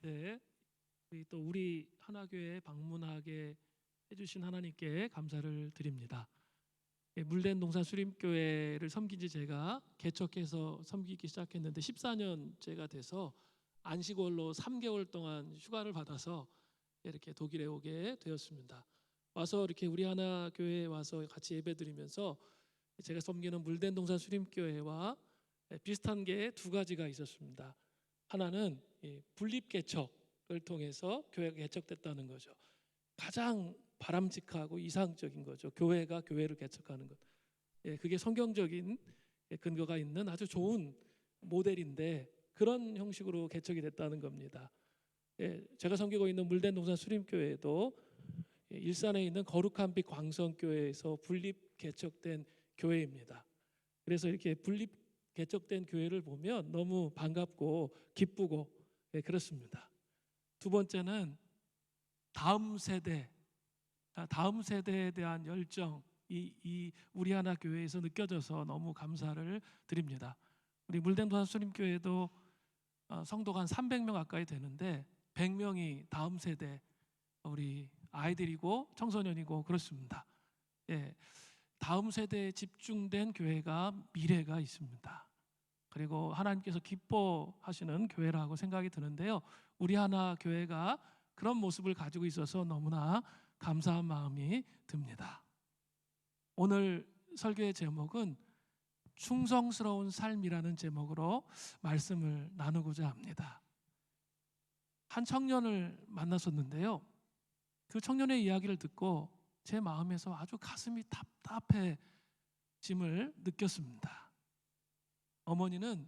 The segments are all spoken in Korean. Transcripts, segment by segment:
네, 우리 하나교회 방문하게 해주신 하나님께 감사를 드립니다. 물된 동산 수림교회를 섬긴 지 제가 개척해서 섬기기 시작했는데 14년째가 돼서 안식월로 3개월 동안 휴가를 받아서 이렇게 독일에 오게 되었습니다. 와서 이렇게 우리 하나교회에 와서 같이 예배드리면서 제가 섬기는 물된 동산 수림교회와 비슷한 게 두 가지가 있었습니다. 하나는 분립 개척을 통해서 교회가 개척됐다는 거죠. 가장 바람직하고 이상적인 거죠. 교회가 교회를 개척하는 것. 그게 성경적인 근거가 있는 아주 좋은 모델인데 그런 형식으로 개척이 됐다는 겁니다. 제가 섬기고 있는 물된 동산 수림교회도 일산에 있는 거룩한 빛 광성교회에서 분립 개척된 교회입니다. 그래서 이렇게 분립 개척된 교회를 보면 너무 반갑고 기쁘고 그렇습니다. 두 번째는 다음 세대에 대한 열정 이 우리 하나 교회에서 느껴져서 너무 감사를 드립니다. 우리 물된 수림교회도 성도가 한 300명 가까이 되는데 100명이 다음 세대 우리 아이들이고 청소년이고 그렇습니다. 다음 세대에 집중된 교회가 미래가 있습니다. 그리고 하나님께서 기뻐하시는 교회라고 생각이 드는데요. 우리 하나 교회가 그런 모습을 가지고 있어서 너무나 감사한 마음이 듭니다. 오늘 설교의 제목은 충성스러운 삶이라는 제목으로 말씀을 나누고자 합니다. 한 청년을 만났었는데요. 그 청년의 이야기를 듣고 제 마음에서 아주 가슴이 답답해짐을 느꼈습니다. 어머니는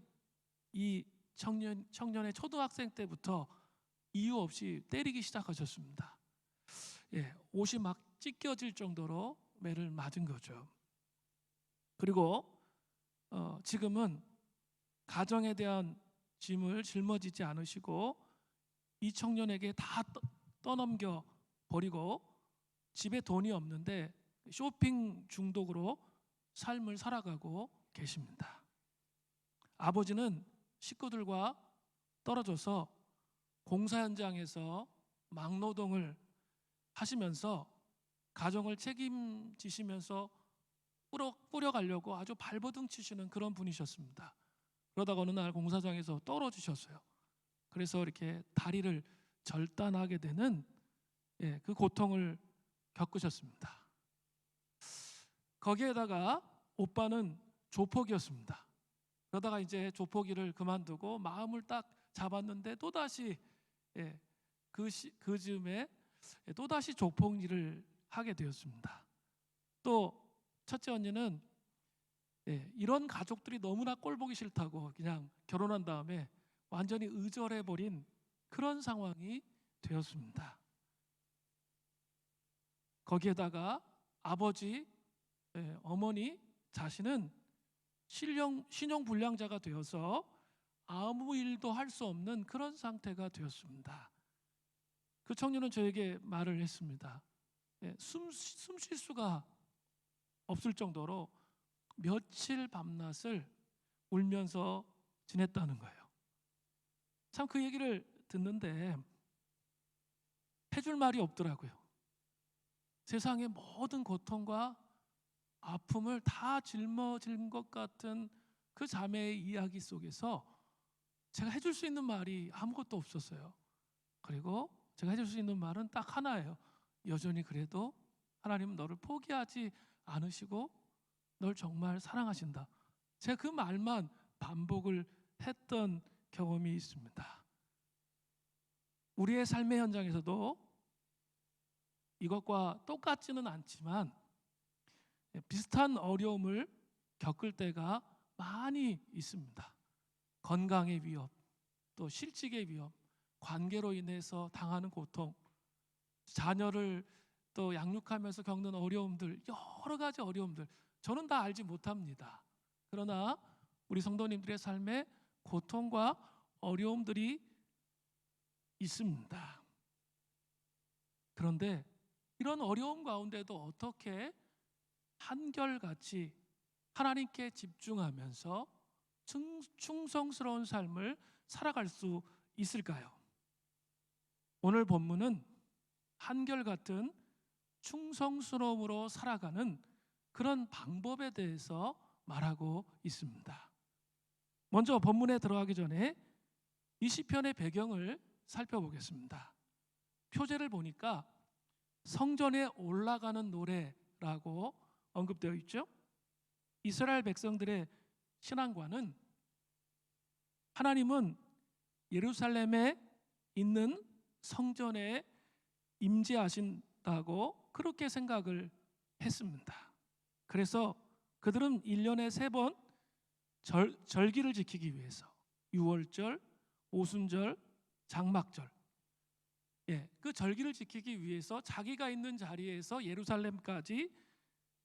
이 청년의 초등학생 때부터 이유 없이 때리기 시작하셨습니다. 옷이 막 찢겨질 정도로 매를 맞은 거죠. 그리고 지금은 가정에 대한 짐을 짊어지지 않으시고 이 청년에게 다 떠넘겨 버리고 집에 돈이 없는데 쇼핑 중독으로 삶을 살아가고 계십니다. 아버지는 식구들과 떨어져서 공사 현장에서 막노동을 하시면서 가정을 책임지시면서 꾸려가려고 아주 발버둥 치시는 그런 분이셨습니다. 그러다가 어느 날 공사장에서 떨어지셨어요. 그래서 이렇게 다리를 절단하게 되는 그 고통을 겪으셨습니다. 거기에다가 오빠는 조폭이었습니다. 그러다가 이제 조폭이를 그만두고 마음을 딱 잡았는데 또다시 그 즈음에 또다시 조폭 일을 하게 되었습니다. 또 첫째 언니는 이런 가족들이 너무나 꼴보기 싫다고 그냥 결혼한 다음에 완전히 의절해버린 그런 상황이 되었습니다. 거기에다가 아버지, 어머니 자신은 신용불량자가 되어서 아무 일도 할 수 없는 그런 상태가 되었습니다. 그 청년은 저에게 말을 했습니다. 숨 쉴 수가 없을 정도로 며칠 밤낮을 울면서 지냈다는 거예요. 참 그 얘기를 듣는데 해줄 말이 없더라고요. 세상의 모든 고통과 아픔을 다 짊어진 것 같은 그 자매의 이야기 속에서 제가 해줄 수 있는 말이 아무것도 없었어요. 그리고 제가 해줄 수 있는 말은 딱 하나예요. 여전히 그래도 하나님은 너를 포기하지 않으시고 널 정말 사랑하신다. 제가 그 말만 반복을 했던 경험이 있습니다. 우리의 삶의 현장에서도 이것과 똑같지는 않지만 비슷한 어려움을 겪을 때가 많이 있습니다. 건강의 위협, 또 실직의 위협, 관계로 인해서 당하는 고통, 자녀를 또 양육하면서 겪는 어려움들, 여러 가지 어려움들 저는 다 알지 못합니다. 그러나 우리 성도님들의 삶에 고통과 어려움들이 있습니다. 그런데 이런 어려움 가운데도 어떻게 한결같이 하나님께 집중하면서 충성스러운 삶을 살아갈 수 있을까요? 오늘 본문은 한결같은 충성스러움으로 살아가는 그런 방법에 대해서 말하고 있습니다. 먼저 본문에 들어가기 전에 이 시편의 배경을 살펴보겠습니다. 표제를 보니까 성전에 올라가는 노래라고 언급되어 있죠. 이스라엘 백성들의 신앙과는 하나님은 예루살렘에 있는 성전에 임재하신다고 그렇게 생각을 했습니다. 그래서 그들은 1년에 3번 절기를 지키기 위해서 유월절, 오순절, 장막절, 그 절기를 지키기 위해서 자기가 있는 자리에서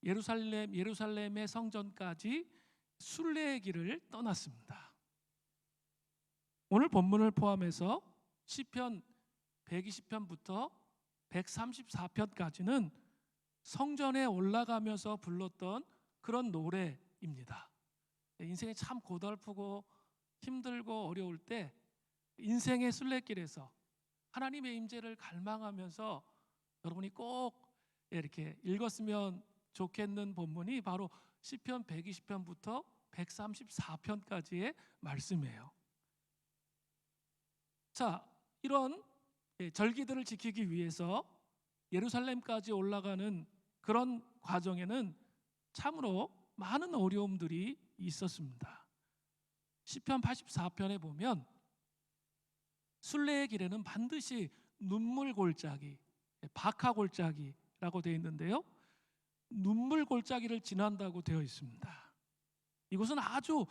예루살렘의 성전까지 순례의 길을 떠났습니다. 오늘 본문을 포함해서 시편 120편부터 134편까지는 성전에 올라가면서 불렀던 그런 노래입니다. 인생이 참 고달프고 힘들고 어려울 때 인생의 순례길에서 하나님의 임재를 갈망하면서 여러분이 꼭 이렇게 읽었으면 좋겠는 본문이 바로 시편 120편부터 134편까지의 말씀이에요. 자, 이런 절기들을 지키기 위해서 예루살렘까지 올라가는 그런 과정에는 참으로 많은 어려움들이 있었습니다. 시편 84편에 보면 순례의 길에는 반드시 눈물 골짜기, 박하 골짜기라고 되어 있는데요. 눈물 골짜기를 지난다고 되어 있습니다. 이곳은 아주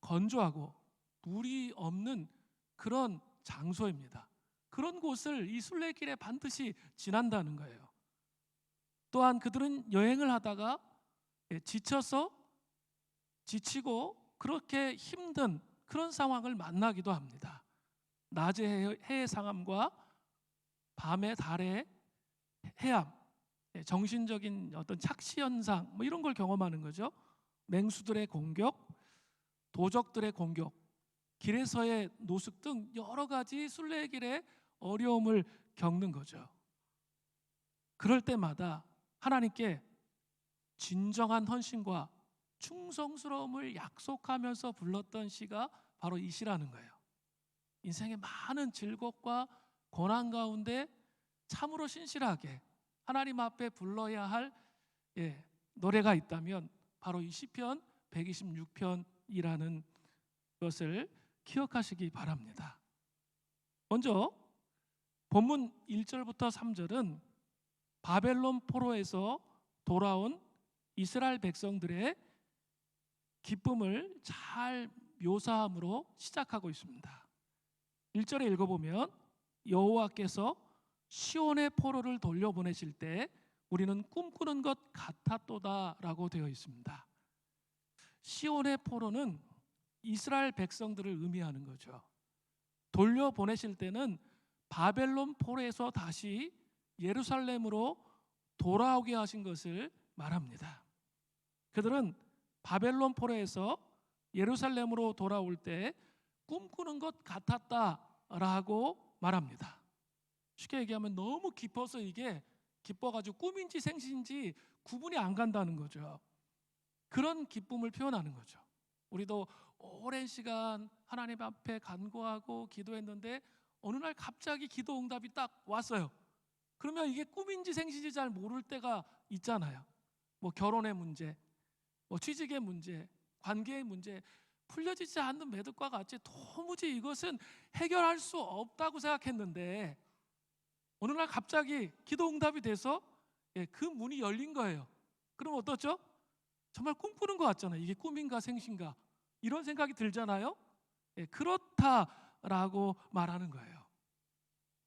건조하고 물이 없는 그런 장소입니다. 그런 곳을 이 순례길에 반드시 지난다는 거예요. 또한 그들은 여행을 하다가 지치고 그렇게 힘든 그런 상황을 만나기도 합니다. 낮의 해의 상함과 밤의 달의 해암, 정신적인 어떤 착시 현상 이런 걸 경험하는 거죠. 맹수들의 공격, 도적들의 공격, 길에서의 노숙 등 여러 가지 순례의 길에 어려움을 겪는 거죠. 그럴 때마다 하나님께 진정한 헌신과 충성스러움을 약속하면서 불렀던 시가 바로 이 시라는 거예요. 인생의 많은 즐겁과 고난 가운데 참으로 신실하게 하나님 앞에 불러야 할 노래가 있다면 바로 이 시편 126편이라는 것을 기억하시기 바랍니다. 먼저 본문 1절부터 3절은 바벨론 포로에서 돌아온 이스라엘 백성들의 기쁨을 잘 묘사함으로 시작하고 있습니다. 1절에 읽어보면 여호와께서 시온의 포로를 돌려보내실 때 우리는 꿈꾸는 것 같았도다라고 되어 있습니다. 시온의 포로는 이스라엘 백성들을 의미하는 거죠. 돌려보내실 때는 바벨론 포로에서 다시 예루살렘으로 돌아오게 하신 것을 말합니다. 그들은 바벨론 포로에서 예루살렘으로 돌아올 때 꿈꾸는 것 같았다라고 말합니다. 쉽게 얘기하면 너무 깊어서 이게 기뻐가지고 꿈인지 생시인지 구분이 안 간다는 거죠. 그런 기쁨을 표현하는 거죠. 우리도 오랜 시간 하나님 앞에 간구하고 기도했는데 어느 날 갑자기 기도 응답이 딱 왔어요. 그러면 이게 꿈인지 생시인지 잘 모를 때가 있잖아요. 뭐 결혼의 문제, 뭐 취직의 문제, 관계의 문제, 풀려지지 않는 매듭과 같이 도무지 이것은 해결할 수 없다고 생각했는데 어느 날 갑자기 기도 응답이 돼서 그 문이 열린 거예요. 그럼 어떻죠? 정말 꿈꾸는 것 같잖아요. 이게 꿈인가 생신가 이런 생각이 들잖아요. 그렇다라고 말하는 거예요.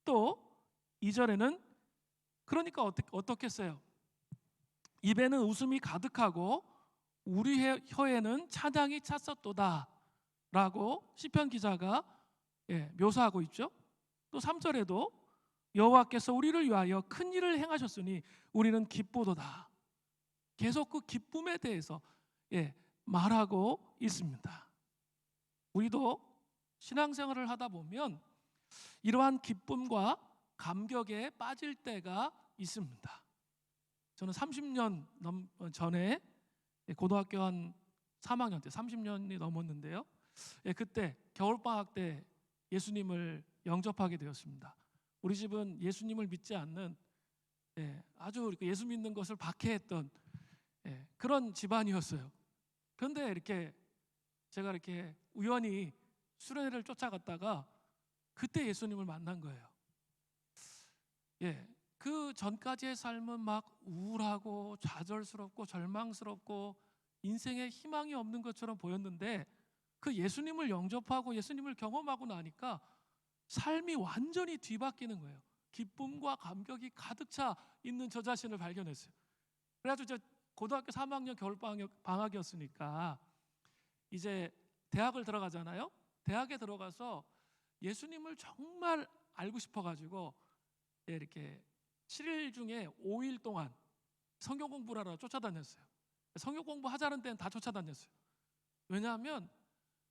또 2절에는 그러니까 어떻겠어요? 입에는 웃음이 가득하고 우리 혀에는 찬양이 찼었도다 라고 시편 기자가 묘사하고 있죠. 또 3절에도 여호와께서 우리를 위하여 큰 일을 행하셨으니 우리는 기쁘도다. 계속 그 기쁨에 대해서 말하고 있습니다. 우리도 신앙생활을 하다 보면 이러한 기쁨과 감격에 빠질 때가 있습니다. 저는 30년 전에 고등학교 한 3학년 때 30년이 넘었는데요. 그때 겨울방학 때 예수님을 영접하게 되었습니다. 우리 집은 예수님을 믿지 않는 아주 예수 믿는 것을 박해했던 그런 집안이었어요. 그런데 이렇게 제가 이렇게 우연히 수련회를 쫓아갔다가 그때 예수님을 만난 거예요. 그 전까지의 삶은 막 우울하고 좌절스럽고 절망스럽고 인생에 희망이 없는 것처럼 보였는데 그 예수님을 영접하고 예수님을 경험하고 나니까 삶이 완전히 뒤바뀌는 거예요. 기쁨과 감격이 가득 차 있는 저 자신을 발견했어요. 그래가지고 저 고등학교 3학년 겨울방학이었으니까 이제 대학을 들어가잖아요. 대학에 들어가서 예수님을 정말 알고 싶어가지고 이렇게 7일 중에 5일 동안 성경 공부를 하러 쫓아다녔어요. 성경 공부하자는 데는 다 쫓아다녔어요. 왜냐하면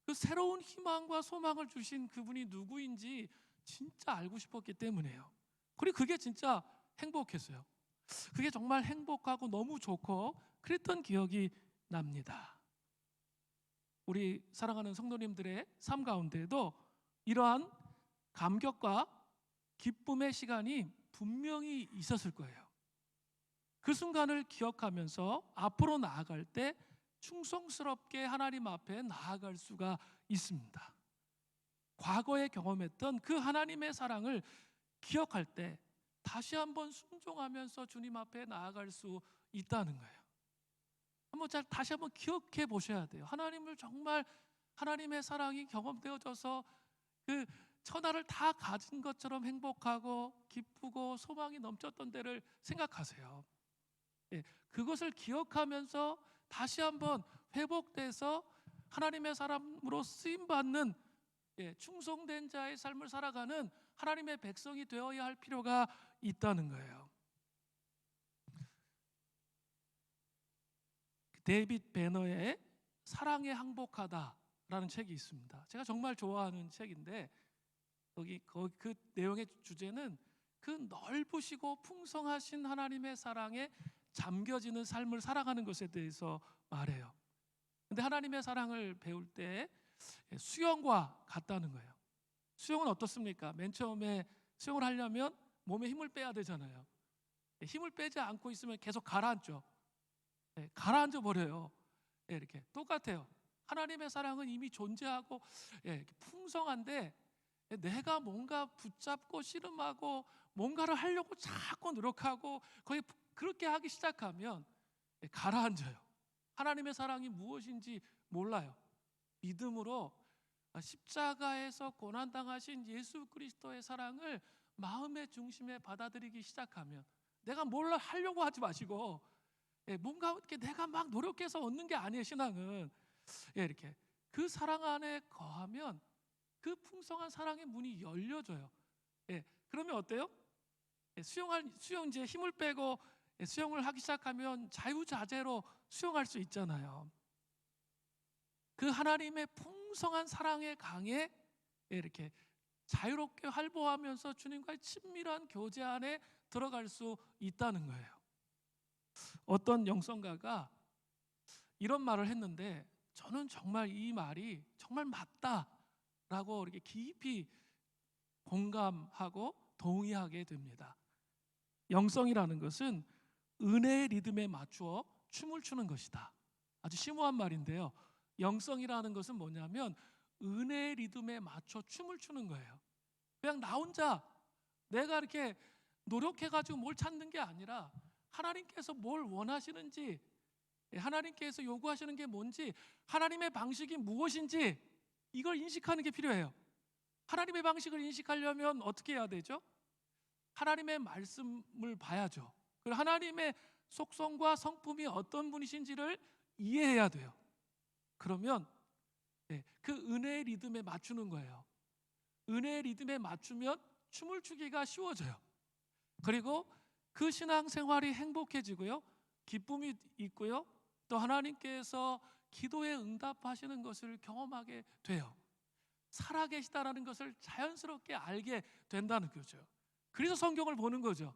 그 새로운 희망과 소망을 주신 그분이 누구인지 진짜 알고 싶었기 때문이에요. 그리고 그게 진짜 행복했어요. 그게 정말 행복하고 너무 좋고 그랬던 기억이 납니다. 우리 사랑하는 성도님들의 삶 가운데에도 이러한 감격과 기쁨의 시간이 분명히 있었을 거예요. 그 순간을 기억하면서 앞으로 나아갈 때 충성스럽게 하나님 앞에 나아갈 수가 있습니다. 과거에 경험했던 그 하나님의 사랑을 기억할 때 다시 한번 순종하면서 주님 앞에 나아갈 수 있다는 거예요. 다시 한번 기억해 보셔야 돼요. 하나님을 정말 하나님의 사랑이 경험되어져서 그 천하를 다 가진 것처럼 행복하고 기쁘고 소망이 넘쳤던 때를 생각하세요. 그것을 기억하면서 다시 한번 회복돼서 하나님의 사람으로 쓰임받는 충성된 자의 삶을 살아가는 하나님의 백성이 되어야 할 필요가 있다는 거예요. 데이빗 배너의 사랑에 항복하다라는 책이 있습니다. 제가 정말 좋아하는 책인데 그 내용의 주제는 그 넓으시고 풍성하신 하나님의 사랑에 잠겨지는 삶을 살아가는 것에 대해서 말해요. 근데 하나님의 사랑을 배울 때 수영과 같다는 거예요. 수영은 어떻습니까? 맨 처음에 수영을 하려면 몸에 힘을 빼야 되잖아요. 힘을 빼지 않고 있으면 계속 가라앉죠. 가라앉아 버려요. 이렇게 똑같아요. 하나님의 사랑은 이미 존재하고 풍성한데 내가 뭔가 붙잡고 씨름하고 뭔가를 하려고 자꾸 노력하고 거의 그렇게 하기 시작하면 가라앉아요. 하나님의 사랑이 무엇인지 몰라요. 믿음으로 십자가에서 고난당하신 예수 그리스도의 사랑을 마음의 중심에 받아들이기 시작하면 내가 뭘 하려고 하지 마시고 뭔가 이렇게 내가 막 노력해서 얻는 게 아니에요. 신앙은 이렇게 그 사랑 안에 거하면 그 풍성한 사랑의 문이 열려져요. 그러면 어때요? 수영 이제 힘을 빼고 수영을 하기 시작하면 자유자재로 수영할 수 있잖아요. 그 하나님의 풍성한 사랑의 강에 이렇게 자유롭게 활보하면서 주님과의 친밀한 교제 안에 들어갈 수 있다는 거예요. 어떤 영성가가 이런 말을 했는데 저는 정말 이 말이 정말 맞다라고 이렇게 깊이 공감하고 동의하게 됩니다. 영성이라는 것은 은혜의 리듬에 맞추어 춤을 추는 것이다. 아주 심오한 말인데요. 영성이라는 것은 뭐냐면 은혜의 리듬에 맞춰 춤을 추는 거예요. 그냥 나 혼자 내가 이렇게 노력해가지고 뭘 찾는 게 아니라 하나님께서 뭘 원하시는지, 하나님께서 요구하시는 게 뭔지, 하나님의 방식이 무엇인지 이걸 인식하는 게 필요해요. 하나님의 방식을 인식하려면 어떻게 해야 되죠? 하나님의 말씀을 봐야죠. 그리고 하나님의 속성과 성품이 어떤 분이신지를 이해해야 돼요. 그러면 그 은혜의 리듬에 맞추는 거예요. 은혜의 리듬에 맞추면 춤을 추기가 쉬워져요. 그리고 그 신앙생활이 행복해지고요, 기쁨이 있고요, 또 하나님께서 기도에 응답하시는 것을 경험하게 돼요. 살아계시다라는 것을 자연스럽게 알게 된다는 거죠. 그래서 성경을 보는 거죠.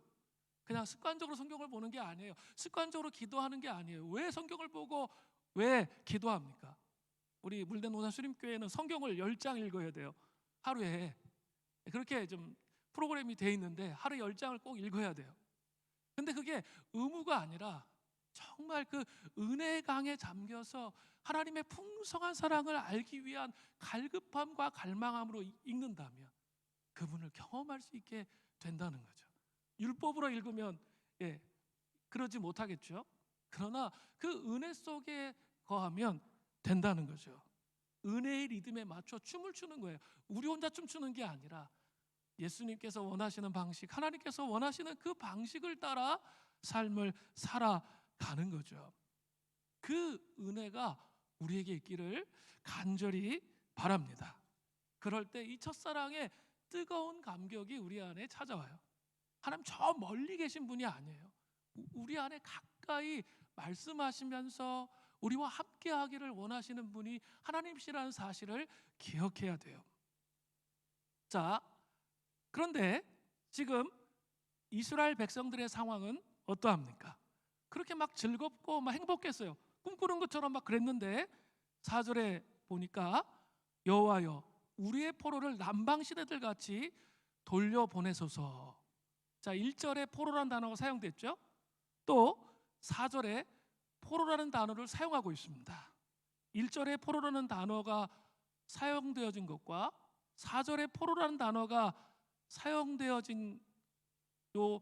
그냥 습관적으로 성경을 보는 게 아니에요. 습관적으로 기도하는 게 아니에요. 왜 성경을 보고 왜 기도합니까? 우리 물된 노산 수림교회는 성경을 10장 읽어야 돼요. 하루에. 그렇게 좀 프로그램이 돼 있는데 하루에 10장을 꼭 읽어야 돼요. 근데 그게 의무가 아니라 정말 그 은혜의 강에 잠겨서 하나님의 풍성한 사랑을 알기 위한 갈급함과 갈망함으로 읽는다면 그분을 경험할 수 있게 된다는 거죠. 율법으로 읽으면 그러지 못하겠죠. 그러나 그 은혜 속에 거하면 된다는 거죠. 은혜의 리듬에 맞춰 춤을 추는 거예요. 우리 혼자 춤추는 게 아니라 예수님께서 원하시는 방식, 하나님께서 원하시는 그 방식을 따라 삶을 살아가는 거죠. 그 은혜가 우리에게 있기를 간절히 바랍니다. 그럴 때 이 첫사랑의 뜨거운 감격이 우리 안에 찾아와요. 하나님 저 멀리 계신 분이 아니에요. 우리 안에 가까이 말씀하시면서 우리와 함께 하기를 원하시는 분이 하나님이시라는 사실을 기억해야 돼요. 자, 그런데 지금 이스라엘 백성들의 상황은 어떠합니까? 그렇게 막 즐겁고 막 행복했어요. 꿈꾸는 것처럼 막 그랬는데 4절에 보니까 여호와여 우리의 포로를 남방 시대들 같이 돌려보내소서. 자, 1절에 포로라는 단어가 사용됐죠. 또 4절에 포로라는 단어를 사용하고 있습니다. 1절에 포로라는 단어가 사용되어진 것과 4절에 포로라는 단어가 사용되어진 요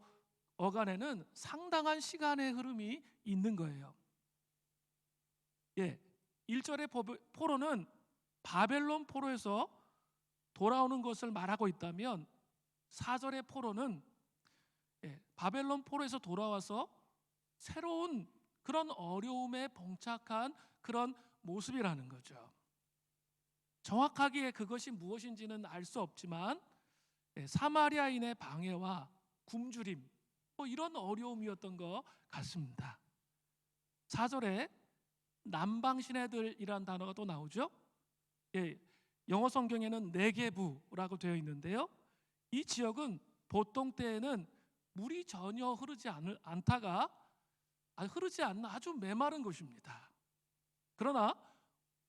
어간에는 상당한 시간의 흐름이 있는 거예요. 1절의 포로는 바벨론 포로에서 돌아오는 것을 말하고 있다면 4절의 포로는 바벨론 포로에서 돌아와서 새로운 그런 어려움에 봉착한 그런 모습이라는 거죠. 정확하게 그것이 무엇인지는 알 수 없지만 사마리아인의 방해와 굶주림 이런 어려움이었던 것 같습니다. 4절에 남방 시내들이라는 단어가 또 나오죠. 영어 성경에는 네게부라고 되어 있는데요. 이 지역은 보통 때에는 물이 전혀 흐르지 않는 아주 메마른 곳입니다. 그러나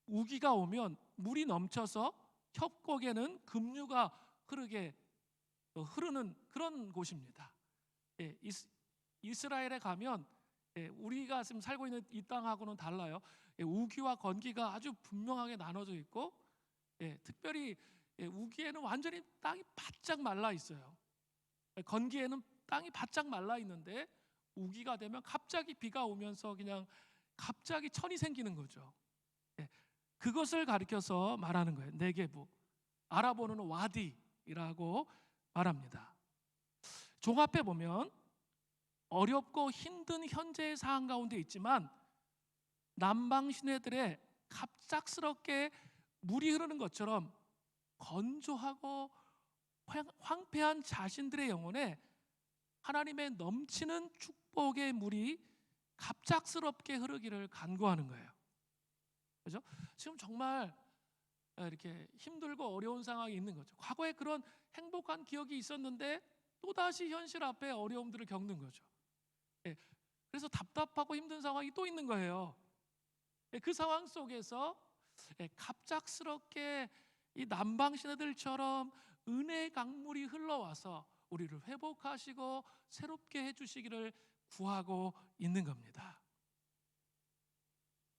우기가 오면 물이 넘쳐서 협곡에는 급류가 흐르는 그런 곳입니다. 이스라엘에 가면 우리가 지금 살고 있는 이 땅하고는 달라요. 우기와 건기가 아주 분명하게 나눠져 있고 특별히 우기에는 완전히 땅이 바짝 말라 있어요. 건기에는 땅이 바짝 말라 있는데 우기가 되면 갑자기 비가 오면서 그냥 갑자기 천이 생기는 거죠. 그것을 가리켜서 말하는 거예요. 네게부. 아랍어로는 와디라고 말합니다. 종합해 보면 어렵고 힘든 현재의 상황 가운데 있지만 남방 시내들의 갑작스럽게 물이 흐르는 것처럼 건조하고 황폐한 자신들의 영혼에 하나님의 넘치는 축복의 물이 갑작스럽게 흐르기를 간구하는 거예요. 그렇죠? 지금 정말 이렇게 힘들고 어려운 상황이 있는 거죠. 과거에 그런 행복한 기억이 있었는데 또다시 현실 앞에 어려움들을 겪는 거죠. 그래서 답답하고 힘든 상황이 또 있는 거예요. 그 상황 속에서 갑작스럽게 이 남방 시내들처럼 은혜의 강물이 흘러와서 우리를 회복하시고 새롭게 해주시기를 구하고 있는 겁니다.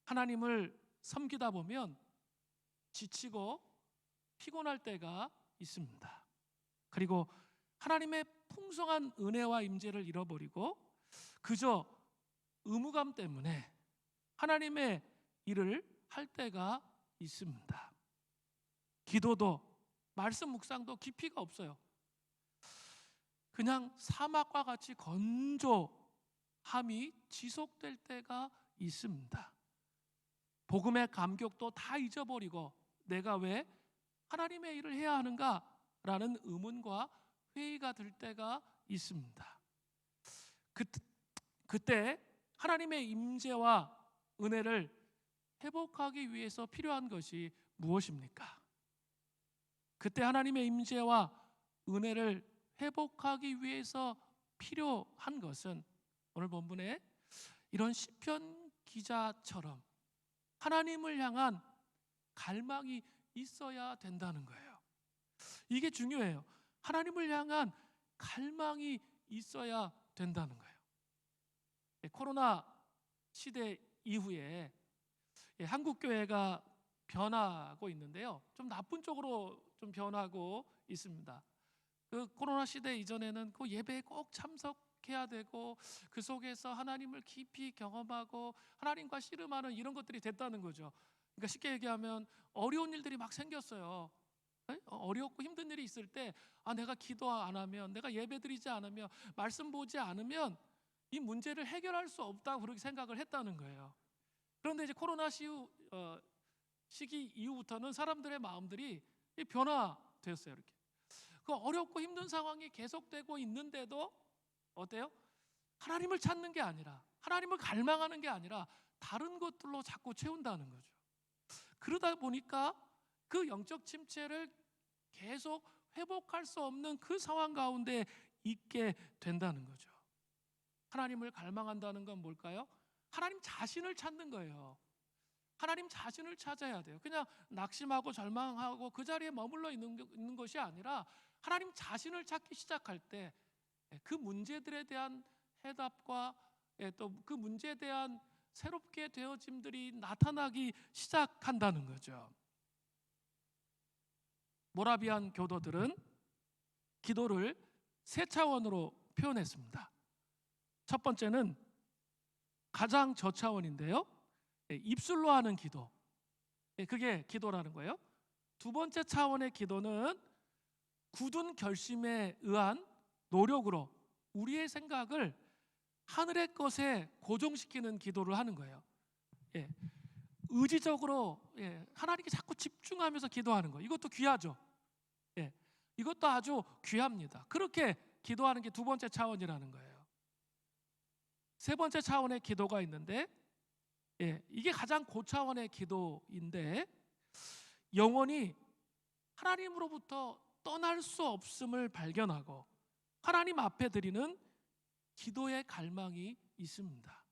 하나님을 섬기다 보면 지치고 피곤할 때가 있습니다. 그리고 하나님의 풍성한 은혜와 임재를 잃어버리고 그저 의무감 때문에 하나님의 일을 할 때가 있습니다. 기도도 말씀 묵상도 깊이가 없어요. 그냥 사막과 같이 건조함이 지속될 때가 있습니다. 복음의 감격도 다 잊어버리고 내가 왜 하나님의 일을 해야 하는가라는 의문과 회의가 들 때가 있습니다. 그때 하나님의 임재와 은혜를 회복하기 위해서 필요한 것이 무엇입니까? 그때 하나님의 임재와 은혜를 회복하기 위해서 필요한 것은 오늘 본문에 이런 시편 기자처럼 하나님을 향한 갈망이 있어야 된다는 거예요. 이게 중요해요. 하나님을 향한 갈망이 있어야 된다는 거예요. 코로나 시대 이후에 한국 교회가 변하고 있는데요. 좀 나쁜 쪽으로 좀 변하고 있습니다. 그 코로나 시대 이전에는 그 예배에 꼭 참석해야 되고 그 속에서 하나님을 깊이 경험하고 하나님과 씨름하는 이런 것들이 됐다는 거죠. 그러니까 쉽게 얘기하면 어려운 일들이 막 생겼어요. 어렵고 힘든 일이 있을 때 내가 기도 안 하면, 내가 예배 드리지 않으면, 말씀 보지 않으면 이 문제를 해결할 수 없다고 그렇게 생각을 했다는 거예요. 그런데 이제 코로나 시기 이후부터는 사람들의 마음들이 변화되었어요. 이렇게 그 어렵고 힘든 상황이 계속되고 있는데도 어때요? 하나님을 찾는 게 아니라, 하나님을 갈망하는 게 아니라 다른 것들로 자꾸 채운다는 거죠. 그러다 보니까 그 영적 침체를 계속 회복할 수 없는 그 상황 가운데 있게 된다는 거죠. 하나님을 갈망한다는 건 뭘까요? 하나님 자신을 찾는 거예요. 하나님 자신을 찾아야 돼요. 그냥 낙심하고 절망하고 그 자리에 머물러 있는 것이 아니라 하나님 자신을 찾기 시작할 때 그 문제들에 대한 해답과 또 그 문제에 대한 새롭게 되어짐들이 나타나기 시작한다는 거죠. 모라비안 교도들은 기도를 세 차원으로 표현했습니다. 첫 번째는 가장 저차원인데요. 입술로 하는 기도, 그게 기도라는 거예요. 두 번째 차원의 기도는 굳은 결심에 의한 노력으로 우리의 생각을 하늘의 것에 고정시키는 기도를 하는 거예요. 의지적으로 하나님께 자꾸 집중하면서 기도하는 거, 이것도 귀하죠. 이것도 아주 귀합니다. 그렇게 기도하는 게 두 번째 차원이라는 거예요. 세 번째 차원의 기도가 있는데 이게 가장 고차원의 기도인데, 영원히 하나님으로부터 떠날 수 없음을 발견하고 하나님 앞에 드리는 기도의 갈망이 있습니다.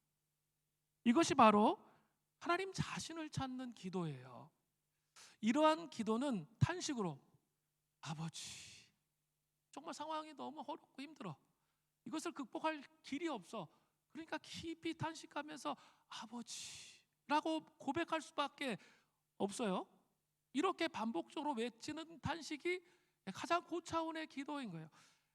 이것이 바로 하나님 자신을 찾는 기도예요. 이러한 기도는 탄식으로, 아버지, 정말 상황이 너무 어렵고 힘들어, 이것을 극복할 길이 없어, 그러니까 깊이 탄식하면서 아버지라고 고백할 수밖에 없어요. 이렇게 반복적으로 외치는 탄식이 가장 고차원의 기도인 거예요.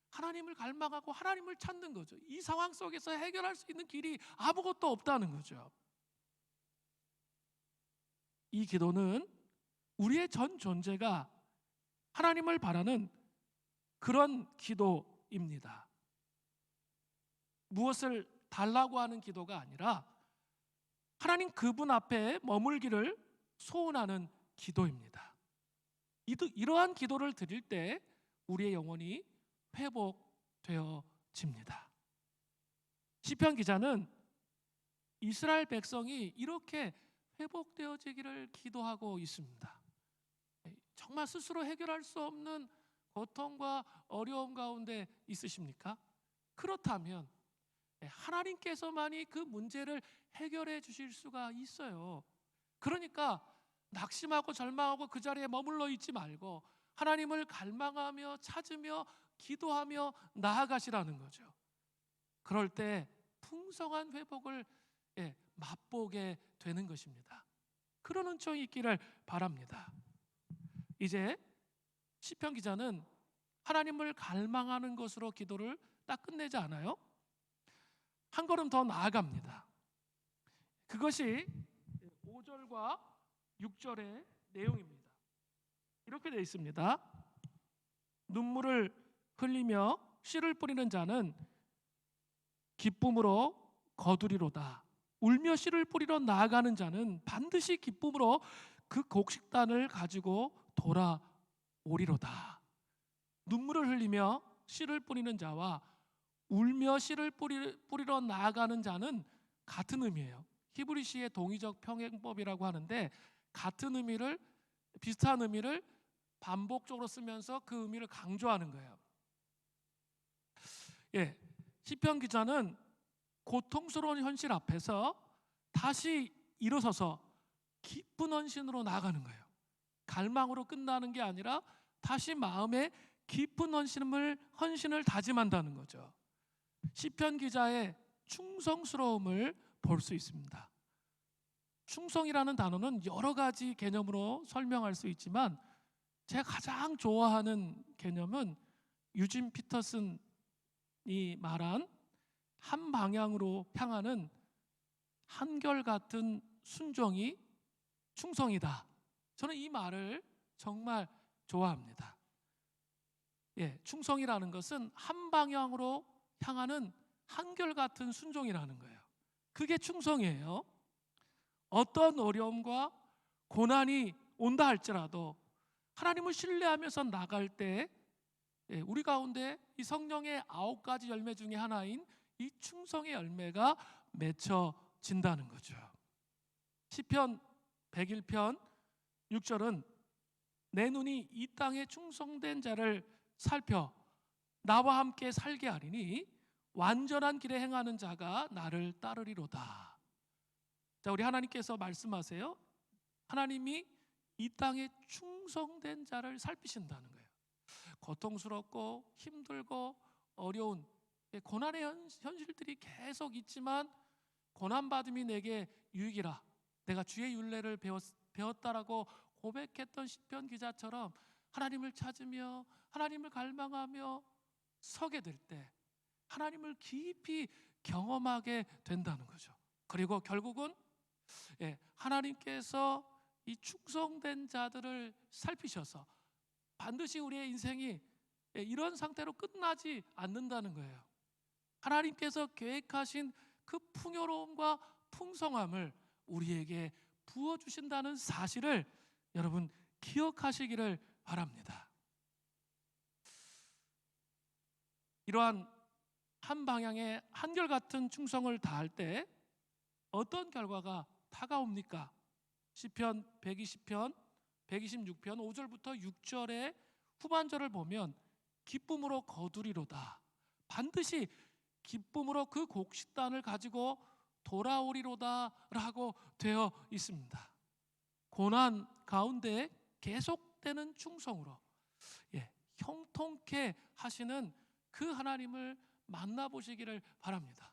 하나님을 갈망하고 하나님을 찾는 거죠. 이 상황 속에서 해결할 수 있는 길이 아무것도 없다는 거죠. 이 기도는 우리의 전 존재가 하나님을 바라는 그런 기도입니다. 무엇을 달라고 하는 기도가 아니라 하나님 그분 앞에 머물기를 소원하는 기도입니다. 이러한 기도를 드릴 때 우리의 영혼이 회복되어집니다. 시편 기자는 이스라엘 백성이 이렇게 회복되어지기를 기도하고 있습니다. 정말 스스로 해결할 수 없는 고통과 어려움 가운데 있으십니까? 그렇다면 하나님께서만이 그 문제를 해결해 주실 수가 있어요. 그러니까 낙심하고 절망하고 그 자리에 머물러 있지 말고 하나님을 갈망하며 찾으며 기도하며 나아가시라는 거죠. 그럴 때 풍성한 회복을 맛보게 되는 것입니다. 그런 은총이 있기를 바랍니다. 이제 시편 기자는 하나님을 갈망하는 것으로 기도를 딱 끝내지 않아요. 한 걸음 더 나아갑니다. 그것이 5절과 6절의 내용입니다. 이렇게 되어 있습니다. 눈물을 흘리며 씨를 뿌리는 자는 기쁨으로 거두리로다. 울며 씨를 뿌리러 나아가는 자는 반드시 기쁨으로 그 곡식단을 가지고 돌아오리로다. 눈물을 흘리며 씨를 뿌리는 자와 울며 씨를 뿌리러 나아가는 자는 같은 의미예요. 히브리시의 동의적 평행법이라고 하는데 같은 의미를, 비슷한 의미를 반복적으로 쓰면서 그 의미를 강조하는 거예요. 예, 시편 기자는 고통스러운 현실 앞에서 다시 일어서서 기쁜 헌신으로 나아가는 거예요. 갈망으로 끝나는 게 아니라 다시 마음에 깊은 헌신을 다짐한다는 거죠. 시편 기자의 충성스러움을 볼 수 있습니다. 충성이라는 단어는 여러 가지 개념으로 설명할 수 있지만 제가 가장 좋아하는 개념은 유진 피터슨이 말한 한 방향으로 향하는 한결같은 순종이 충성이다. 저는 이 말을 정말 좋아합니다. 예, 충성이라는 것은 한 방향으로 향하는 한결같은 순종이라는 거예요. 그게 충성이에요. 어떤 어려움과 고난이 온다 할지라도 하나님을 신뢰하면서 나갈 때 우리 가운데 이 성령의 9가지 열매 중에 하나인 이 충성의 열매가 맺혀진다는 거죠. 시편 101편 6절은 내 눈이 이 땅에 충성된 자를 살펴 나와 함께 살게 하리니 완전한 길에 행하는 자가 나를 따르리로다. 자, 우리 하나님께서 말씀하세요. 하나님이 이 땅에 충성된 자를 살피신다는 거예요. 고통스럽고 힘들고 어려운 고난의 현실들이 계속 있지만 고난받음이 내게 유익이라 내가 주의 율례를 배웠다라고 고백했던 시편 기자처럼 하나님을 찾으며 하나님을 갈망하며 서게 될 때 하나님을 깊이 경험하게 된다는 거죠. 그리고 결국은 하나님께서 이 충성된 자들을 살피셔서 반드시 우리의 인생이 이런 상태로 끝나지 않는다는 거예요. 하나님께서 계획하신 그 풍요로움과 풍성함을 우리에게 부어주신다는 사실을 여러분 기억하시기를 바랍니다. 이러한 한 방향의 한결같은 충성을 다할 때 어떤 결과가 다가옵니까? 시편 120편 126편 5절부터 6절의 후반절을 보면 기쁨으로 거두리로다. 반드시 기쁨으로 그 곡식단을 가지고 돌아오리로다 라고 되어 있습니다. 고난 가운데 계속되는 충성으로 형통케 하시는 그 하나님을 만나보시기를 바랍니다.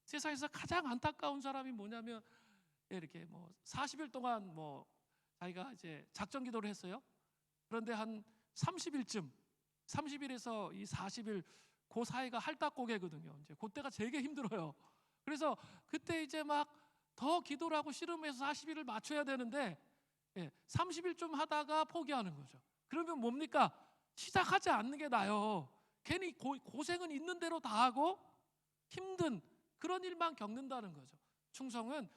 세상에서 가장 안타까운 사람이 뭐냐면 이렇게 40일 동안 자기가 이제 작전 기도를 했어요. 그런데 한 30일에서 이 40일 그 사이가 할딱고개거든요. 이제 그때가 되게 힘들어요. 그래서 그때 이제 막 더 기도를 하고 씨름해서 40일을 맞춰야 되는데 30일 좀 하다가 포기하는 거죠. 그러면 뭡니까? 시작하지 않는 게 나아요. 괜히 고생은 있는 대로 다 하고 힘든 그런 일만 겪는다는 거죠. 충성은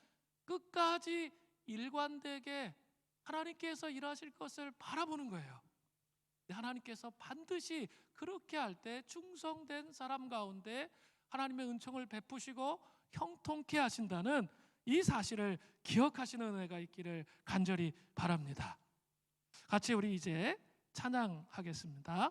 끝까지 일관되게 하나님께서 일하실 것을 바라보는 거예요. 하나님께서 반드시 그렇게 할 때 충성된 사람 가운데 하나님의 은총을 베푸시고 형통케 하신다는 이 사실을 기억하시는 은혜가 있기를 간절히 바랍니다. 같이 우리 이제 찬양하겠습니다.